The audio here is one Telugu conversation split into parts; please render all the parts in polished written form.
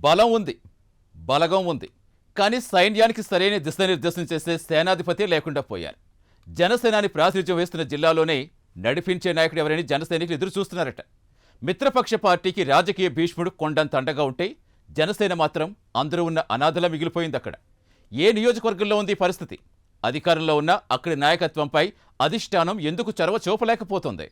బలం ఉంది, బలగం ఉంది. కానీ సైన్యానికి సరైన దిశానిర్దేశం చేసే సేనాధిపతి లేకుండా పోయారు. జనసేనాని ప్రాతినిధ్యం వేస్తున్న జిల్లాలోనే నడిపించే నాయకుడు ఎవరని జనసైనికులు ఎదురు చూస్తున్నారట. మిత్రపక్ష పార్టీకి రాజకీయ భీష్ముడు కొండంత అండగా ఉంటే జనసేన మాత్రం అందరూ ఉన్న అనాథలా మిగిలిపోయింది. అక్కడ ఏ నియోజకవర్గంలో ఉంది పరిస్థితి? అధికారంలో ఉన్న అక్కడి నాయకత్వంపై అధిష్టానం ఎందుకు చొరవ చూపలేకపోతుంది?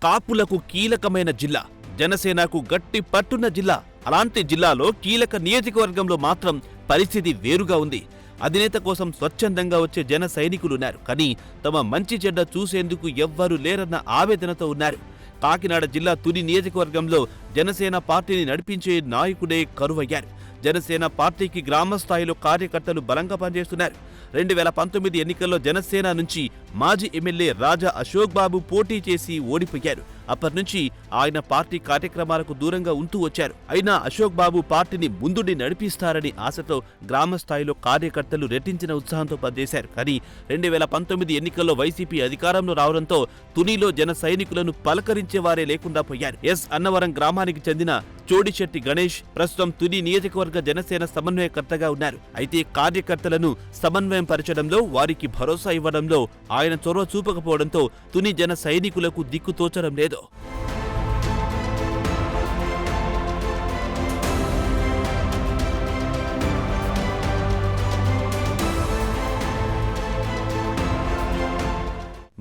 కాపులకు కీలకమైన జిల్లా, జనసేనకు గట్టి పట్టున్న జిల్లా. అలాంటి జిల్లాలో కీలక నియోజకవర్గంలో మాత్రం పరిస్థితి వేరుగా ఉంది. అధినేత కోసం స్వచ్ఛందంగా వచ్చే జన సైనికులున్నారు, కానీ తమ మంచి చెడ్డ చూసేందుకు ఎవ్వరూ లేరన్న ఆవేదనతో ఉన్నారు. కాకినాడ జిల్లా తుని నియోజకవర్గంలో జనసేన పార్టీని నడిపించే నాయకుడే కరువయ్యారు. జనసేన పార్టీకి గ్రామస్థాయిలో కార్యకర్తలు బలంగా పనిచేస్తున్నారు. 2019 ఎన్నికల్లో జనసేన నుంచి మాజీ ఎమ్మెల్యే రాజా అశోక్ బాబు పోటీ చేసి ఓడిపోయారు. అప్పటి నుంచి ఆయన పార్టీ కార్యక్రమాలకు దూరంగా ఉంటూ వచ్చారు. అయినా అశోక్ బాబు పార్టీని ముందుండి నడిపిస్తారని ఆశతో గ్రామస్థాయిలో కార్యకర్తలు రెట్టించిన ఉత్సాహంతో పనిచేశారు. కానీ 2019 ఎన్నికల్లో వైసీపీ అధికారంలో రావడంతో తునిలో జన సైనికులను పలకరించేవారే లేకుండా పోయారు. అన్నవరం గ్రామానికి చెందిన చోడిశెట్టి గణేష్ ప్రస్తుతం తుని నియోజకవర్గ జనసేన సమన్వయకర్తగా ఉన్నారు. అయితే కార్యకర్తలను సమన్వయం పరచడంలో, వారికి భరోసా ఇవ్వడంలో ఆయన చొరవ చూపకపోవడంతో తుని జన సైనికులకు దిక్కుతోచడం లేదు.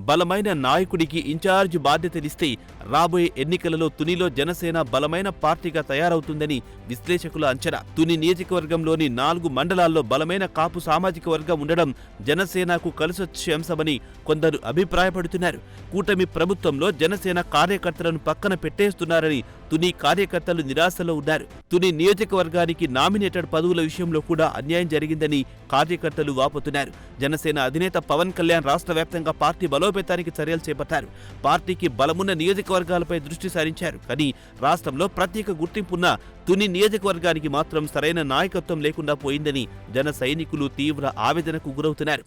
బలమైన నాయకుడికి ఇన్ఛార్జ్ బాధ్యతలిస్తే రాబోయే ఎన్నికలలో తునిలో జనసేన బలమైన పార్టీగా తయారవుతుందని విశ్లేషకుల అంచనా. తుని నియోజకవర్గంలోని 4 మండలాల్లో బలమైన కాపు సామాజిక వర్గం ఉండడం జనసేనకు కలిసొచ్చే అంశమని కొందరు అభిప్రాయపడుతున్నారు. కూటమి ప్రభుత్వంలో జనసేన కార్యకర్తలను పక్కన పెట్టేస్తున్నారని తుని కార్యకర్తలు నిరాశలో ఉన్నారు. తుని నియోజకవర్గానికి నామినేటెడ్ పదవుల విషయంలో కూడా అన్యాయం జరిగిందని కార్యకర్తలు వాపోతున్నారు. జనసేన అధినేత పవన్ కళ్యాణ్ రాష్ట్ర వ్యాప్తంగా పార్టీ బలోపేతానికి చర్యలు చేపట్టారు. పార్టీకి బలమున్న నియోజకవర్గాలపై దృష్టి సారించారు. కానీ రాష్ట్రంలో ప్రత్యేక గుర్తింపున్న తుని నియోజకవర్గానికి మాత్రం సరైన నాయకత్వం లేకుండా పోయిందని జన సైనికులు తీవ్ర ఆవేదనకు గురవుతున్నారు.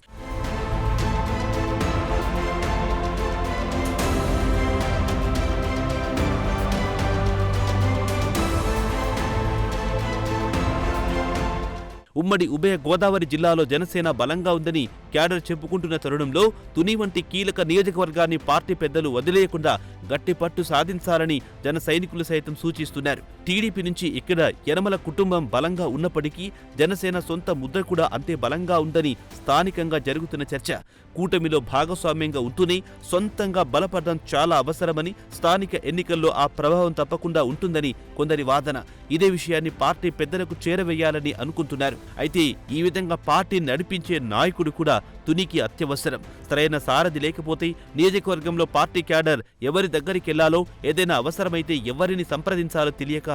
ఉమ్మడి ఉభయ గోదావరి జిల్లాలో జనసేన బలంగా ఉందని క్యాడర్ చెప్పుకుంటున్న తరుణంలో తుని వంటి కీలక నియోజకవర్గాన్ని పార్టీ పెద్దలు వదిలేయకుండా గట్టి పట్టు సాధించాలని జన సైనికులు సైతం సూచిస్తున్నారు. టీడీపీ నుంచి ఇక్కడ యనమల కుటుంబం బలంగా ఉన్నప్పటికీ జనసేన సొంత ముద్ర కూడా అంతే బలంగా ఉందని స్థానికంగా జరుగుతున్న చర్చ. కూటమిలో భాగస్వామ్యంగా ఉంటూనే సొంతంగా బలపడడం చాలా అవసరమని, స్థానిక ఎన్నికల్లో ఆ ప్రభావం తప్పకుండా ఉంటుందని కొందరి వాదన. ఇదే విషయాన్ని పార్టీ పెద్దలకు చేరవేయాలని అనుకుంటున్నారు. అయితే ఈ విధంగా పార్టీ నడిపించే నాయకుడు కూడా తునికి అత్యవసరం. సరైన సారథి లేకపోతే నియోజకవర్గంలో పార్టీ క్యాడర్ ఎవరి దగ్గరికి వెళ్లాలో, ఏదైనా అవసరమైతే ఎవరిని సంప్రదించాలో తెలియక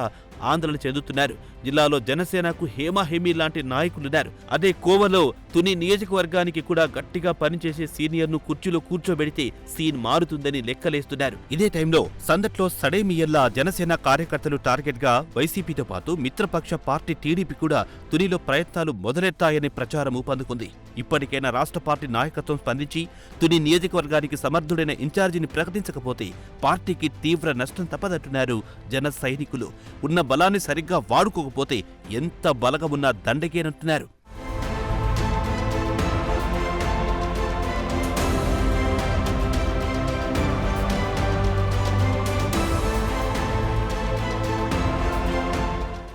ఆందోళన చెందుతున్నారు. జిల్లాలో జనసేనకు హేమాహేమీ లాంటి నాయకులున్నారు. అదే కోవలో తుని నియోజకవర్గానికి కూడా గట్టిగా పనిచేసే సీనియర్ను కుర్చీలో కూర్చోబెడితే సీన్ మారుతుందని లెక్కలేస్తున్నారు. ఇదే టైంలో సందట్లో సడేమియల్లా జనసేన కార్యకర్తలు టార్గెట్ గా వైసీపీతో పాటు మిత్రపక్ష పార్టీ టీడీపీ కూడా తునిలో ప్రయత్నాలు మొదలెట్టాయనే ప్రచారం ఊపందుకుంది. ఇప్పటికైనా రాష్ట్ర పార్టీ నాయకత్వం స్పందించి తుని నియోజకవర్గానికి సమర్థుడైన ఇన్ఛార్జిని ప్రకటించకపోతే పార్టీకి తీవ్ర నష్టం తప్పదంటున్నారు జన సైనికులు. ఉన్న బలాన్ని సరిగ్గా వాడుకోకపోతే ఎంత బలగమున్నా దండకేనంటున్నారు.